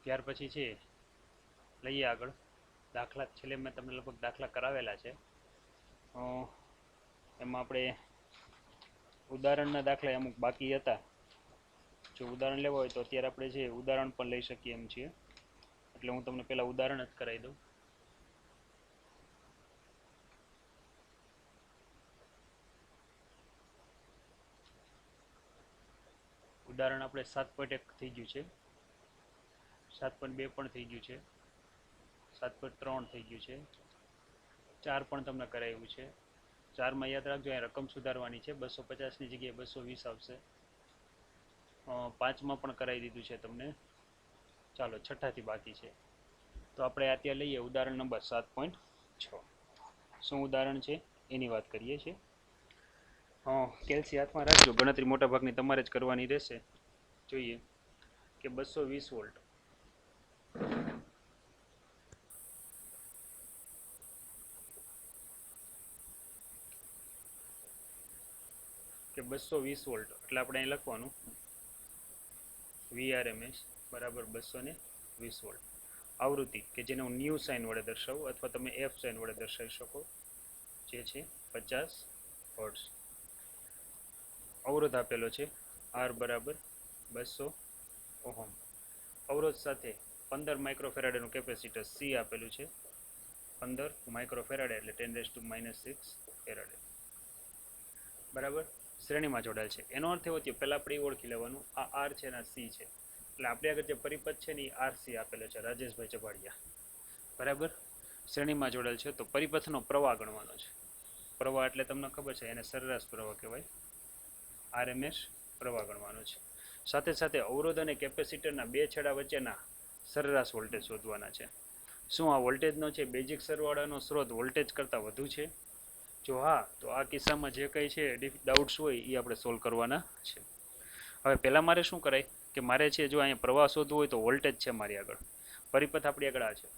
ત્યાર પછી છે લઈએ આગળ દાખલા. છેલ્લે મેં તમને લગભગ દાખલા કરાવેલા છે. એમાં આપણે ઉદાહરણના દાખલા અમુક બાકી હતા. જો ઉદાહરણ લેવા હોય તો અત્યારે આપણે છે ઉદાહરણ પણ લઈ શકીએ એમ છીએ. એટલે હું તમને પહેલાં ઉદાહરણ જ કરાવી દઉં. ઉદાહરણ આપણે 7.1 થઈ ગયું છે, 7.2 પણ થઈ ગયું છે, 7.3 થઈ ગયું છે, 4 પણ તમને કરાવ્યું છે. 4માં યાદ રાખજો અહીં રકમ સુધારવાની છે. 250ની જગ્યાએ 220 આવશે. 5માં પણ કરાવી દીધું છે તમને. ચાલો 6થી બાકી છે. તો આપણે અત્યારે લઈએ ઉદાહરણ નંબર 7.6. શું ઉદાહરણ છે એની વાત કરીએ છીએ. કેલ્સી હાથમાં રાખજો. ગણતરી મોટા ભાગની તમારે જ કરવાની રહેશે. જોઈએ કે 220 વોલ્ટ કે 220 વોલ્ટ એટલે આપણે અહીં લખવાનું VRMS બરાબર 220 વોલ્ટ. આવૃત્તિ કે જેને હું ન્યૂ સાઇન વડે દર્શાવું અથવા તમે F સાઇન વડે દર્શાવી શકો, જે છે 50 હર્ટ્ઝ. અવરોધ આપેલો છે R બરાબર 200 ઓહમ અવરોધ સાથે 15 માઇક્રોફેરાડેનું કેપેસિટર સી આપેલું છે 15 માઇક્રોફેરાડે એટલે 10⁻⁻6 ફેરાડે બરાબર શ્રેણીમાં જોડાયેલ છે. એનો અર્થ એવો થયો પહેલાં આપણે એ ઓળખી લેવાનું આ આર છે અને સી છે એટલે આપણે આગળ જે પરિપથ છે ને એ આર સી આપેલો છે રાજેશભાઈ ચપાડિયા બરાબર શ્રેણીમાં જોડાયેલ છે. તો પરિપથનો પ્રવાહ ગણવાનો છે. પ્રવાહ એટલે તમને ખબર છે એને સરેરાશ પ્રવાહ કહેવાય આરએમએસ પ્રવાહ ગણવાનો છે. સાથે સાથે અવરોધ અને કેપેસિટરના બે છેડા વચ્ચેના સરેરાશ વોલ્ટેજ શોધવાના છે. શું આ વોલ્ટેજનો છે બેઝિક સરવાળાનો સ્ત્રોત વોલ્ટેજ કરતાં વધુ છે? જો હા તો આ કિસ્સામાં જે કંઈ છે ડાઉટ્સ હોય એ આપણે સોલ્વ કરવાના છે. હવે પહેલાં મારે શું કરાય કે મારે છે જો અહીંયા પ્રવાહ શોધવું હોય તો વોલ્ટેજ છે મારી આગળ પરિપથ આપણી આગળ આ છે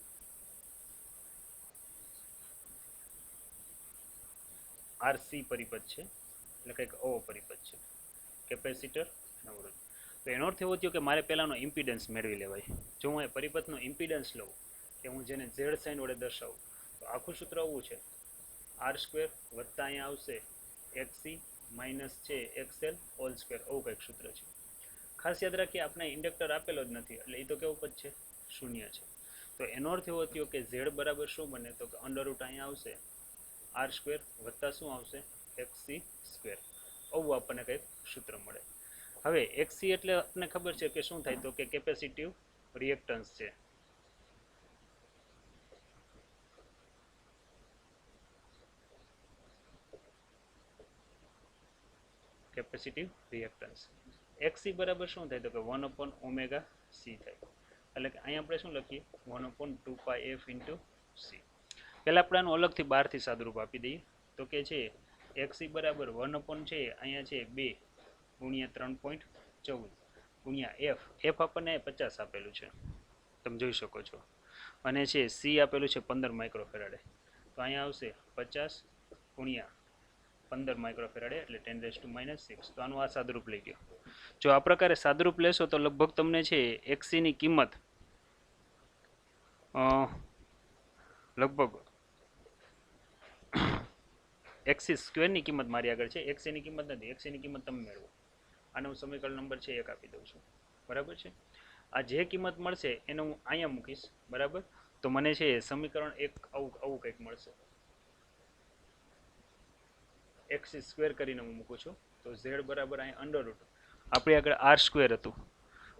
આરસી પરિપથ છે એટલે કંઈક આવો પરિપથ છે કેપેસિટર અવરોધ. તો એનો અર્થ એવો થયો કે મારે પહેલાંનો ઇમ્પિડન્સ મેળવી લેવાય. જો હું એ પરિપથનો ઇમ્પિડન્સ લઉં કે હું જેને ઝેડ સાઇન વડે દર્શાવું તો આખું સૂત્ર આવું છે આર સ્ક્વેર વત્તા અહીંયા આવશે એક્સી માઇનસ છે એક્સએલ હોલ સ્ક્વેર આવું કંઈક સૂત્ર છે. ખાસ યાદ રાખીએ આપણે ઇન્ડક્ટર આપેલો જ નથી એટલે એ તો કેવું પદ છે શૂન્ય છે. તો એનો અર્થ એવો થયો કે ઝેડ બરાબર શું બને તો કે અંડર રૂટ અહીંયા આવશે આર સ્ક્વેર વત્તા શું આવશે એક્સી સ્ક્વેર આવું આપણને કંઈક સૂત્ર મળે. હવે એક્સી એટલે આપણને ખબર છે કે શું થાય તો કે કેપેસિટિવ રિએક્ટન્સ છે. કેપેસિટિવ રિએક્ટન્સ એક્સી બરાબર શું થાય તો કે 1/ωc થાય એટલે કે અહીંયા આપણે શું લખીએ 1/2πf * c. પહેલાં આપણે આનું અલગથી બહારથી સાદુરૂપ આપી દઈએ તો કે છે એક્સી બરાબર 1/ છે અહીંયા છે 2 × 3.14 ગુણ્યા એફ આપણને 50 આપેલું છે તમે જોઈ શકો છો અને છે સી આપેલું છે 15 માઇક્રોફેરાડે તો અહીંયા આવશે 50 ગુણ્યા 15 માઇક્રોફેરાડે એટલે 10⁻⁻6. તો આનું આ સાદુરૂપ લઈ ગયો. જો આ પ્રકારે સાદુરૂપ લેશો તો લગભગ તમને છે એક્સીની કિંમત લગભગ એક્સી સ્ક્વેરની કિંમત મારી આગળ છે એક્સીની કિંમત નથી એક્સીની કિંમત તમે મેળવો. આનું સમીકરણ નંબર છે 1 આપી દઉં છું બરાબર છે. આ જે કિંમત મળશે એને હું અહીંયા મૂકીશ બરાબર તો મને છે સમીકરણ 1 આવું કંઈક મળશે એક્સી સ્ક્વેર કરીને હું મૂકું છું તો ઝેડ બરાબર અહીંયા અંડર રૂટ આપણી આગળ આર સ્ક્વેર હતું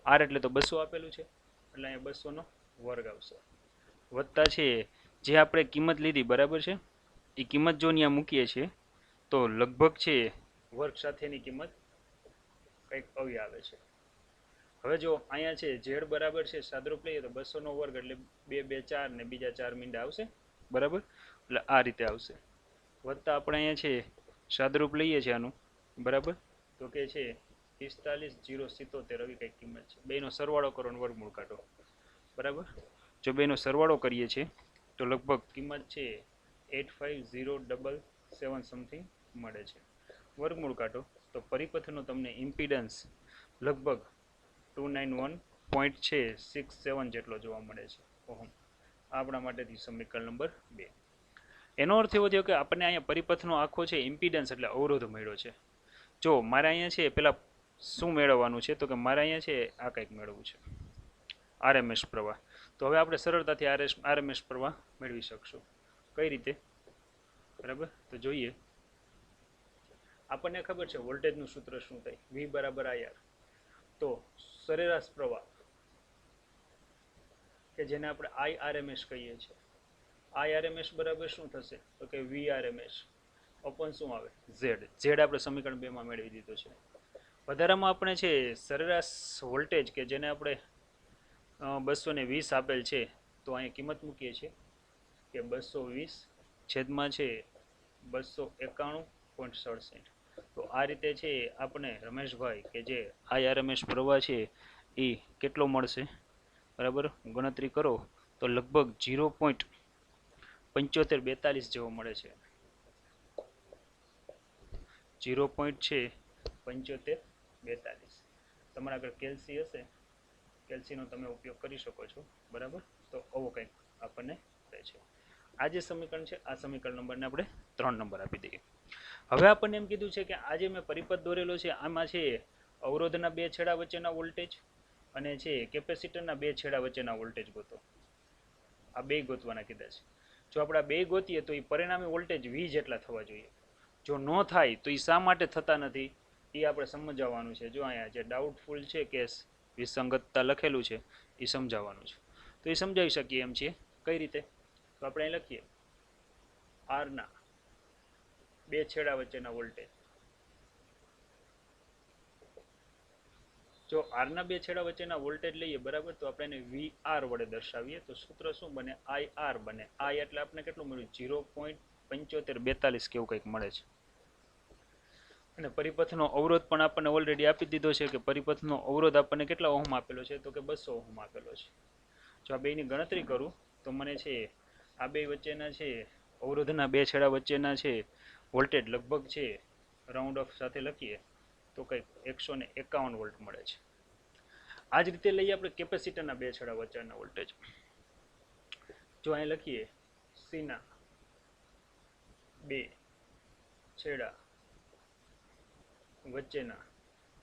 આર એટલે તો 200 આપેલું છે એટલે અહીંયા 200નો વર્ગ આવશે વત્તા છે જે આપણે કિંમત લીધી બરાબર છે એ કિંમત જો અહીંયા મૂકીએ છીએ તો લગભગ છે વર્ગ સાથેની કિંમત કંઈક આવી આવે છે. હવે જો અહીંયા છે ઝેડ બરાબર છે સાદરૂપ લઈએ તો 200નો વર્ગ એટલે 2 2 4 ને બીજા 4 મીંડા આવશે બરાબર એટલે આ રીતે આવશે વત્તા આપણે અહીંયા છે સાદરૂપ લઈએ છીએ આનું બરાબર તો કે છે 45,077 આવી કંઈક કિંમત છે. બેનો સરવાળો કરો અને વર્ગમૂળ કાઢો બરાબર. જો બેનો સરવાળો કરીએ છીએ તો લગભગ કિંમત છે 85,077 સમથિંગ મળે છે. વર્ગમૂળ કાઢો તો પરિપથનો તમને ઇમ્પિડન્સ લગભગ 291.67 જેટલો જોવા મળે છે ઓહમ. આપણા માટેથી સમીકરણ નંબર 2. એનો અર્થ એવો થયો કે આપણને અહીંયા પરિપથનો આખો છે ઇમ્પિડન્સ એટલે અવરોધ મળ્યો છે. જો મારે અહીંયા છે પહેલાં શું મેળવવાનું છે તો કે મારે અહીંયા છે આ કંઈક મેળવવું છે આરએમએસ પ્રવાહ. તો હવે આપણે સરળતાથી આરએમએસ પ્રવાહ મેળવી શકશું. કઈ રીતે બરાબર તો જોઈએ. આપણને ખબર છે વોલ્ટેજનું સૂત્ર શું થાય V બરાબર IR. તો સરેરાશ પ્રવાહ કે જેને આપણે IRMS કહીએ છીએ IRMS બરાબર શું થશે તો કે VRMS અપોન શું આવે Z આપણે સમીકરણ 2 માં મેળવી દીધો છે. વધારામાં આપણે છે સરેરાશ વોલ્ટેજ કે જેને આપણે 220 આપેલ છે તો અહીંયા કિંમત મૂકીએ છીએ કે 220 છેદમાં છે 291.67. તો આ રીતે છે આપણે રમેશભાઈ કે જે IRMS પ્રવાહ છે એ કેટલો મળશે બરાબર ગણતરી કરો તો લગભગ 0.7542 જેવો મળે છે 0.7542. તમારા આગળ કેલ્સી હશે કેલ્સીનો તમે ઉપયોગ કરી શકો છો બરાબર. તો આવો કંઈક આપણને રહે છે. આ જે સમીકરણ છે આ સમીકરણ નંબરને આપણે 3 નંબર આપી દઈએ. હવે આપણને એમ કીધું છે કે આજે મેં પરિપથ દોરેલો છે આમાં છે અવરોધના બે છેડા વચ્ચેના વોલ્ટેજ અને છે કેપેસિટરના બે છેડા વચ્ચેના વોલ્ટેજ ગોતો. આ બે ગોતવાના કીધા છે. જો આપણે આ બે ગોતીએ તો એ પરિણામી વોલ્ટેજ V જેટલા થવા જોઈએ. જો ન થાય તો એ શા માટે થતા નથી એ આપણે સમજાવવાનું છે. જો અહીંયા જે ડાઉટફુલ છે કેસ વિસંગતતા લખેલું છે એ સમજાવવાનું છે. તો એ સમજાવી શકીએ એમ છીએ. કઈ રીતે? તો આપણે અહીં લખીએ R ના બે છેડા વચ્ચેના વોલ્ટેજ. જો R ના બે છેડા વચ્ચેના વોલ્ટેજ લઈએ બરાબર, તો આપણે એને VR વડે દર્શાવીએ તો સૂત્ર શું બને? IR બને. I એટલે આપણે કેટલું મળ્યું? 0.7542 કેવું કંઈક મળે છે. અને પરિપથનો અવરોધ પણ આપણને ઓલરેડી આપી દીધો છે કે પરિપથનો અવરોધ આપણને કેટલા ઓહમ આપેલો છે? તો કે 200 ઓહમ આપેલો છે. જો આ બેની ગણતરી કરું તો મને છે આ બે વચ્ચેના છે અવરોધના બે છેડા વચ્ચેના છે વોલ્ટેજ લગભગ છે રાઉન્ડ ઓફ સાથે લખીએ તો કંઈક 151 વોલ્ટ મળે છે. આ જ રીતે લઈએ આપણે કેપેસિટરના બે છેડા વચ્ચેના વોલ્ટેજ. જો અહીં લખીએ સીના બે છેડા વચ્ચેના,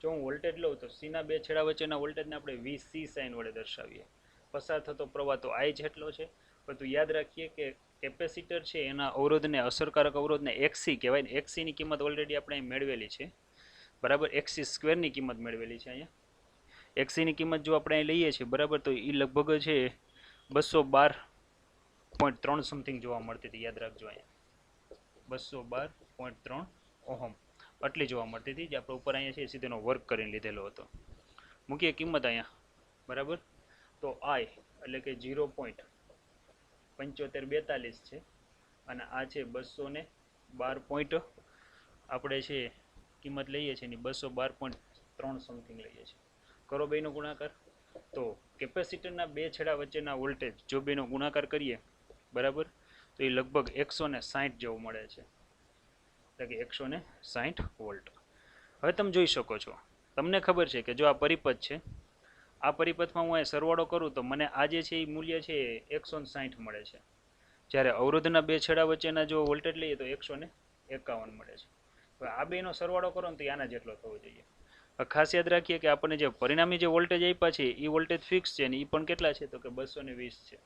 જો હું વોલ્ટેજ લઉં તો સીના બે છેડા વચ્ચેના વોલ્ટેજને આપણે VC સાઇન વડે દર્શાવીએ. પસાર થતો પ્રવાહ તો I જેટલો છે, પરંતુ યાદ રાખીએ કે કેપેસિટર છે એના અવરોધને અસરકારક અવરોધને XC કહેવાય ને. XC ની કિંમત ઓલરેડી આપણે મેળવેલી છે બરાબર. XC² ની કિંમત મેળવેલી છે અહીંયા. XC ની કિંમત જો આપણે અહીં લઈએ છીએ બરાબર, તો એ લગભગ છે 212.3 સમથિંગ જોવા મળતી હતી. યાદ રાખજો અહીંયા 212.3 ઓહમ આટલી જોવા મળતી હતી. જે આપણે ઉપર અહીંયા છે સીધેનો વર્ક કરીને લીધેલો હતો. મૂકીએ કિંમત અહીંયા બરાબર. તો I એટલે કે 0.7542 છે અને આ છે 212. આપણે છે કિંમત લઈએ છીએ એની 212.3 સમથિંગ લઈએ છીએ. કરો બેનો ગુણાકાર. તો કેપેસિટરના બે છેડા વચ્ચેના વોલ્ટેજ જો બેનો ગુણાકાર કરીએ બરાબર, તો એ લગભગ 160 જેવું મળે છે, એટલે કે 160 વોલ્ટ. હવે તમે જોઈ શકો છો, તમને ખબર છે કે જો આ પરિપથ છે, આ પરિપથમાં હું અહીં સરવાળો કરું તો મને આ જે છે એ મૂલ્ય છે 160 મળે છે. જ્યારે અવરોધના બે છેડા વચ્ચેના જો વોલ્ટેજ લઈએ તો 151 મળે છે. હવે આ બેનો સરવાળો કરો ને તો આના જેટલો થવો જોઈએ. ખાસ યાદ રાખીએ કે આપણને જે પરિણામી જે વોલ્ટેજ આપ્યા છે એ વોલ્ટેજ ફિક્સ છે ને એ પણ કેટલા છે? તો કે 220 છે.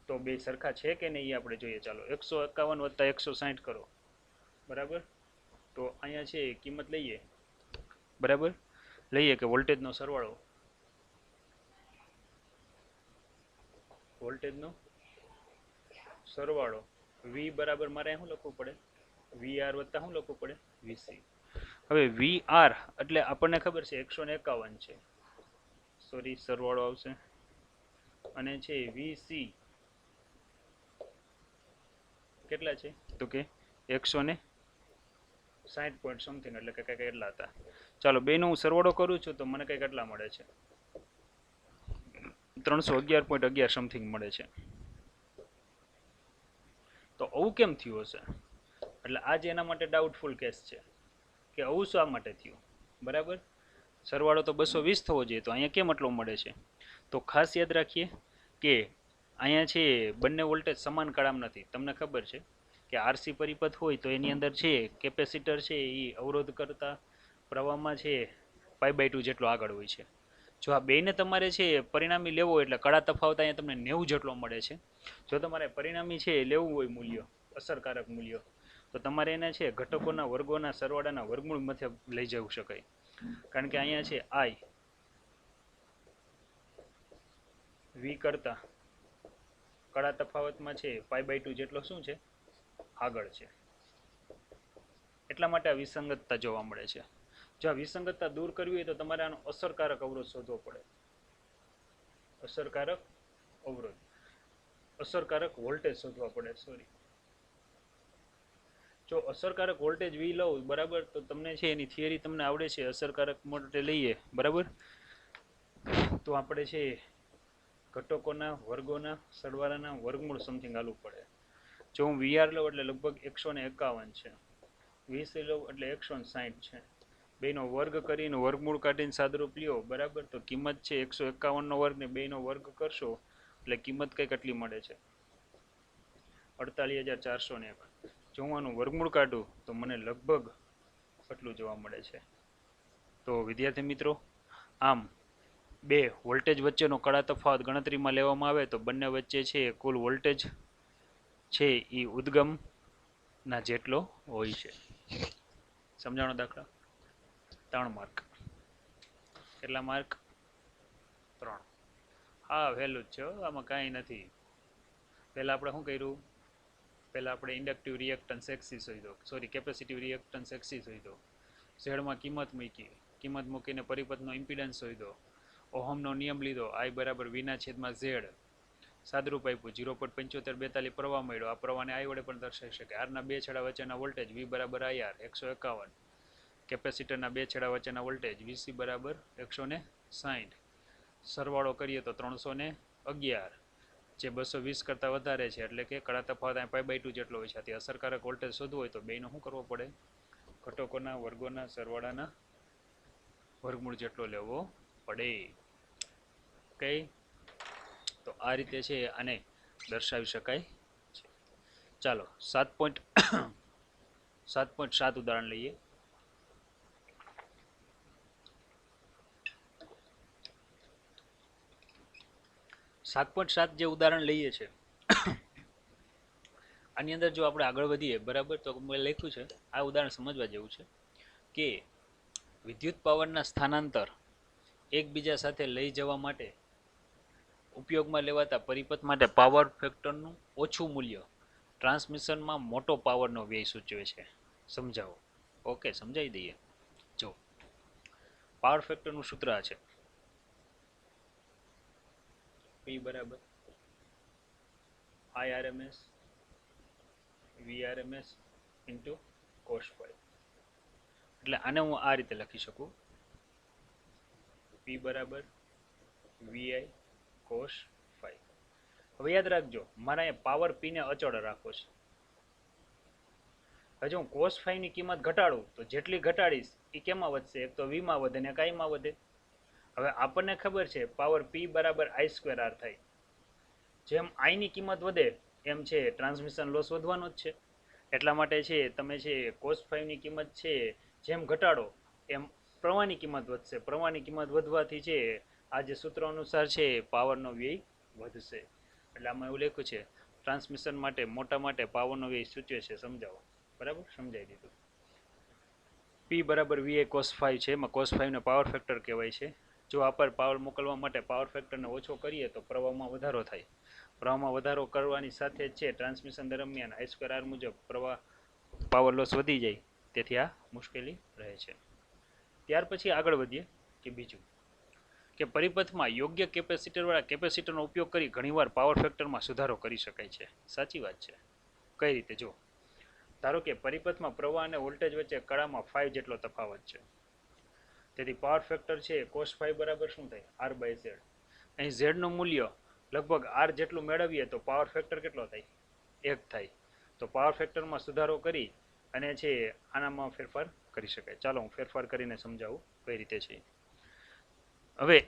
તો બે સરખા છે કે નહીં એ આપણે જોઈએ. ચાલો 151 વત્તા 160 કરો બરાબર. તો અહીંયા છે કિંમત લઈએ બરાબર. લઈએ કે વોલ્ટેજનો સરવાળો, વોલ્ટેજનો સરવાળો V બરાબર મારે શું લખવું પડે? VR વત્તા શું લખવું પડે? VC. હવે VR એટલે આપણને ખબર છે 151 છે, સોરી સરવાળો આવશે, અને છે VC કેટલા છે? તો કે 160 પોઈન્ટ સમથિંગ, એટલે કે કંઈક એટલા હતા. ચાલો બેનો હું સરવાળો કરું છું તો મને કંઈક એટલા મળે છે 311.11 સમથિંગ મળે છે. તો આવું કેમ થયું હશે? એટલે આ જ એના માટે ડાઉટફુલ કેસ છે કે આવું શા માટે થયું બરાબર. સરવાળો તો 220 થવો જોઈએ, તો અહીંયા કેમ આટલો મળે છે? તો ખાસ યાદ રાખીએ કે અહીંયા છે બંને વોલ્ટેજ સમાન કાળામ નથી. તમને ખબર છે કે RC પરિપથ હોય તો એની અંદર છે કેપેસિટર છે એ અવરોધ કરતા પ્રવાહમાં છે π/2 જેટલો આગળ હોય છે. જો આ બેને તમારે છે પરિણામી લેવો એટલે કડા તફાવત અહીંયા તમને 90 જેટલો મળે છે. જો તમારે પરિણામી છે લેવું હોય મૂલ્ય, અસરકારક મૂલ્ય, તો તમારે એને છે ઘટકોના વર્ગોના સરવાળાના વર્ગમૂળ મધ્ય લઈ જવું શકાય. કારણ કે અહીંયા છે I V કરતા કડા તફાવતમાં છે π/2 જેટલો શું છે? આગળ છે. એટલા માટે આ વિસંગતતા જોવા મળે છે. જો આ વિસંગતતા દૂર કરવી હોય તો તમારે આનો અસરકારક અવરોધ શોધવો પડે. અસરકારક અવરોધ, અસરકારક વોલ્ટેજ શોધવા પડે. સોરી, જો અસરકારક વોલ્ટેજ V લઉં બરાબર, તો તમને છે એની થિયરી તમને આવડે છે. અસરકારક વોલ્ટેજ લઈએ બરાબર, તો આપણે છે ઘટકોના વર્ગોના સરવાળાના વર્ગમૂળ સમથિંગ આલવું પડે. જો હું VR લઉં એટલે લગભગ 151 છે, VC લઉં એટલે 160 છે. બેનો વર્ગ કરીને વર્ગમૂળ કાઢીને સાદરૂપ લ્યો બરાબર, તો કિંમત છે 151 નો વર્ગ ને બેનો વર્ગ કરશો એટલે કિંમત કંઈક આટલી મળે છે 48,401. જો હું આનું વર્ગમૂળ કાઢું તો મને લગભગ આટલું જોવા મળે છે. તો વિદ્યાર્થી મિત્રો, આમ બે વોલ્ટેજ વચ્ચેનો કડા તફાવત ગણતરીમાં લેવામાં આવે તો બંને વચ્ચે છે કુલ વોલ્ટેજ છે એ ઉદ્ગમના જેટલો હોય છે. સમજાણો દાખલા? 3 માર્ક. કેટલા માર્ક? 3. હા વહેલું જ છે, આમાં કાંઈ નથી. પહેલાં આપણે શું કર્યું? પહેલાં આપણે ઇન્ડક્ટિવ રિએક્ટન્સ એક્સી શોધ્યો, સોરી કેપેસિટિવ રિએક્ટન્સ એક્સી શોધ્યો. ઝેડમાં કિંમત મૂકી, કિંમત મૂકીને પરિપથનો ઇમ્પિડન્સ શોધ્યો. ઓહમનો નિયમ લીધો, I બરાબર V/Z. સાદરૂપ આપ્યું 0.7542 પ્રવાહ મળ્યો. આ પ્રવાહને I વડે પણ દર્શાવી શકે. આરના બે છેડા વચ્ચેના વોલ્ટેજ V બરાબર IR 151. કેપેસિટરના બે છેડા વચ્ચેના વોલ્ટેજ VC બરાબર 160. સરવાળો કરીએ તો 311, જે 220 કરતાં વધારે છે, એટલે કે કડા તફાવત π/2 જેટલો હોય છે. આથી અસરકારક વોલ્ટેજ શોધવો હોય તો બેનો શું કરવો પડે? ઘટકોના વર્ગોના સરવાળાના વર્ગમૂળ જેટલો લેવો પડે. ઓકે, તો આ રીતે છે આને દર્શાવી શકાય છે. ચાલો 7.7 ઉદાહરણ લઈએ. 7.7 જે ઉદાહરણ લઈએ છે આની અંદર જો આપણે આગળ વધીએ બરાબર, તો મેં લખ્યું છે આ ઉદાહરણ સમજવા જેવું છે કે વિદ્યુત પાવરના સ્થાનાંતર એકબીજા સાથે લઈ જવા માટે ઉપયોગમાં લેવાતા પરિપથ માટે પાવર ફેક્ટરનું ઓછું મૂલ્ય ટ્રાન્સમિશનમાં મોટો પાવરનો વ્યય સૂચવે છે. સમજાવો. ઓકે, સમજાવી દઈએ. જો પાવર ફેક્ટરનું સૂત્ર આ છે, P બરાબર IRMS VRMS into cos phi. એટલે આને હું આ રીતે લખી શકું, P બરાબર VI cos phi. હવે યાદ રાખજો, મારે અહીંયા પાવર P ને અચળ રાખવો છે. હવે જો હું cos phi ની કિંમત ઘટાડું તો જેટલી ઘટાડીશ એ કેમાં વધશે? એક તો V માં વધે ને કાંઈમાં વધે. હવે આપણને ખબર છે પાવર P બરાબર I² R થાય. જેમ I ની કિંમત વધે એમ છે ટ્રાન્સમિશન લોસ વધવાનો જ છે. એટલા માટે છે તમે છે cos phi ની કિંમત છે જેમ ઘટાડો એમ પ્રવાહની કિંમત વધશે. પ્રવાહની કિંમત વધવાથી છે આ જે સૂત્ર અનુસાર છે પાવરનો વ્યય વધશે. એટલે આમાં એવું લખ્યું છે ટ્રાન્સમિશન માટે મોટા માટે પાવરનો વ્યય સૂચવે છે. સમજાવો. બરાબર, સમજાવી દીધું. P બરાબર VI cos phi છે, એમાં cos phi ને પાવર ફેક્ટર કહેવાય છે. જો આ પર પાવર મોકલવા માટે પાવર ફેક્ટરને ઓછો કરીએ તો પ્રવાહમાં વધારો થાય. પ્રવાહમાં વધારો કરવાની સાથે જ છે ટ્રાન્સમિશન દરમિયાન I²R મુજબ પ્રવાહ પાવર લોસ વધી જાય, તેથી આ મુશ્કેલી રહે છે. ત્યાર પછી આગળ વધીએ કે બીજું કે પરિપથમાં યોગ્ય કેપેસિટરવાળા કેપેસિટરનો ઉપયોગ કરી ઘણીવાર પાવર ફેક્ટરમાં સુધારો કરી શકાય છે. સાચી વાત છે. કઈ રીતે? જો ધારો કે પરિપથમાં પ્રવાહ અને વોલ્ટેજ વચ્ચે કળામાં 5 જેટલો તફાવત છે, તેથી પાવર ફેક્ટર છે cos phi બરાબર શું થાય? R/Z. અહીં Z નું મૂલ્ય લગભગ R જેટલું મેળવીએ તો પાવર ફેક્ટર કેટલો થાય? 1 થાય. તો પાવર ફેક્ટરમાં સુધારો કરી અને છે આનામાં ફેરફાર કરી શકાય. ચાલો હું ફેરફાર કરીને સમજાવું કઈ રીતે છે. હવે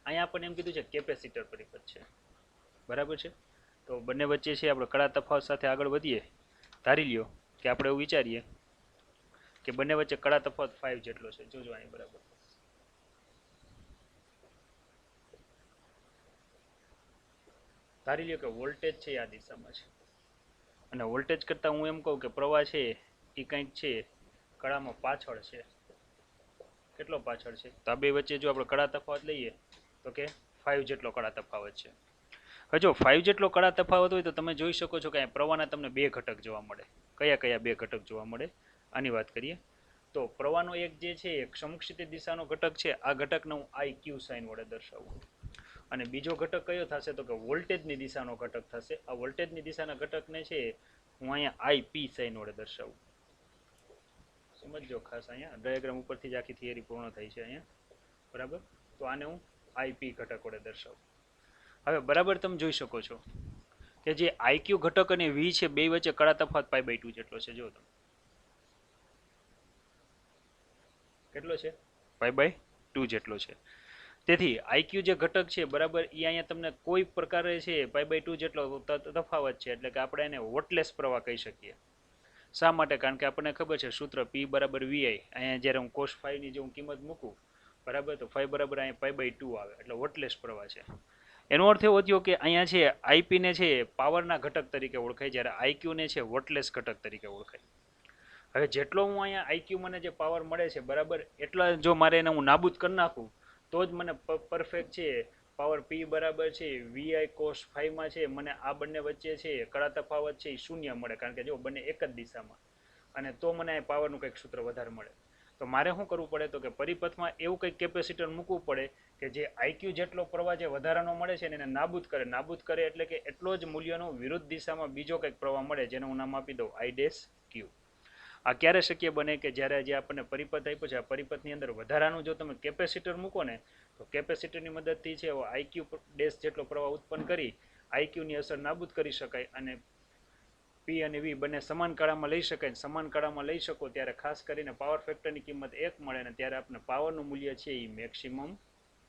અહીંયા આપણને એમ કીધું છે કેપેસિટર પરિપથ છે, બરાબર છે. તો બંને વચ્ચે છે આપણે કડા તફાવત સાથે આગળ વધીએ. ધારી લ્યો કે આપણે એવું વિચારીએ કે બંને વચ્ચે કડા તફાવત 5 જેટલો છે. જોજો અહીં બરાબર ધારી લ્યો કે વોલ્ટેજ છે આ દિશામાં છે અને વોલ્ટેજ કરતાં હું એમ કહું કે પ્રવાહ છે એ કંઈક છે કળામાં પાછળ છે. કેટલો પાછળ છે? તો આ બે વચ્ચે જો આપણે કડા તફાવત લઈએ તો કે 5 જેટલો કડા તફાવત છે. હવે જો 5 જેટલો કડા તફાવત હોય તો તમે જોઈ શકો છો કે પ્રવાહના તમને બે ઘટક જોવા મળે. કયા કયા બે ઘટક જોવા મળે? આની વાત કરીએ તો પ્રવાહનો એક જે છે સમક્ષિતિજ દિશાનો ઘટક છે, આ ઘટકને હું IQ સાઇન વડે દર્શાવું. અને બીજો ઘટક કયો થશે? તો કે વોલ્ટેજની દિશાનો ઘટક થશે. આ વોલ્ટેજની દિશાના ઘટકને છે હું અહીંયા IP સાઇન વડે દર્શાવું. સમજો ખાસ, અહીંયા ડાયાગ્રામ ઉપરથી જ આખી થિયરી પૂર્ણ થઈ છે અહીંયા, બરાબર. તો આને હું IP ઘટક વડે દર્શાવું. હવે બરાબર તમે જોઈ શકો છો કે જે IQ ઘટક અને V છે બે વચ્ચે કડા તફાવત π/2 જેટલો છે. જો તમે કેટલો છે? π/2 જેટલો છે. તેથી IQ જે ઘટક છે બરાબર એ અહીંયા તમને કોઈ પ્રકારે છે π/2 જેટલો તફાવત છે, એટલે કે આપણે એને વોટલેસ પ્રવાહ કહી શકીએ. શા માટે? કારણ કે આપણને ખબર છે સૂત્ર P બરાબર VI. અહીંયા જ્યારે હું cos phi ની જે હું કિંમત મૂકું બરાબર. તો ફાઈ બરાબર અહીંયા π/2 આવે એટલે વોટલેસ પ્રવાહ છે. એનો અર્થ એવો થયો કે અહીંયા છે આઈપી ને છે પાવરના ઘટક તરીકે ઓળખાય, જ્યારે આઈક્યુ ને છે વોટલેસ ઘટક તરીકે ઓળખાય. હવે જેટલો હું અહીંયા આઈક્યુ મને જે પાવર મળે છે બરાબર, એટલા જો મારે એને હું નાબૂદ કરી નાખું તો જ મને પરફેક્ટ છે પાવર પી બરાબર છે વીઆઈ કોસ ફાઈવમાં છે મને આ બંને વચ્ચે છે કડા તફાવત છે એ શૂન્ય મળે, કારણ કે જો બંને એક જ દિશામાં, અને તો મને પાવરનું કંઈક સૂત્ર વધારે મળે. તો મારે શું કરવું પડે તો કે પરિપથમાં એવું કંઈક કેપેસિટર મૂકવું પડે કે જે આઈક્યુ જેટલો પ્રવાહ જે વધારાનો મળે છે ને એને નાબૂદ કરે એટલે કે એટલો જ મૂલ્યનો વિરુદ્ધ દિશામાં બીજો કંઈક પ્રવાહ મળે જેને હું નામ આપી દઉં આઈ ડેશ ક્યુ. આ ક્યારે શક્ય બને કે જ્યારે જે આપણને પરિપથ આપ્યો છે આ પરિપથની અંદર વધારાનું જો તમે કેપેસિટર મૂકો ને તો કેપેસિટરની મદદથી છે આઈક્યુ ડેશ જેટલો પ્રવાહ ઉત્પન્ન કરી આઈક્યુની અસર નાબૂદ કરી શકાય અને પી અને વી બંને સમાન કાળામાં લઈ શકાય. સમાન કાળામાં લઈ શકો ત્યારે ખાસ કરીને પાવર ફેક્ટરની કિંમત 1 મળે ને ત્યારે આપણે પાવરનું મૂલ્ય છે એ મેક્સિમમ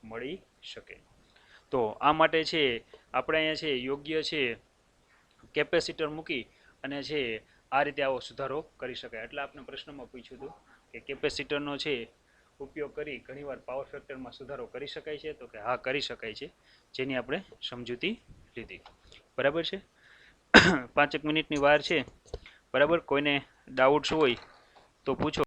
મળી શકે. તો આ માટે છે આપણે અહીંયા છે યોગ્ય છે કેપેસિટર મૂકી અને છે આ રીતે આવો સુધારો કરી શકાય. એટલે આપણે પ્રશ્નમાં પૂછ્યું હતું કે કેપેસિટરનો છે ઉપયોગ કરી ઘણીવાર પાવર ફેક્ટરમાં સુધારો કરી શકાય છે, તો કે હા કરી શકાય છે, જેની આપણે સમજૂતી લીધી. બરાબર છે. 5 મિનિટની વાર છે. બરાબર. કોઈને ડાઉટ્સ હોય તો પૂછો.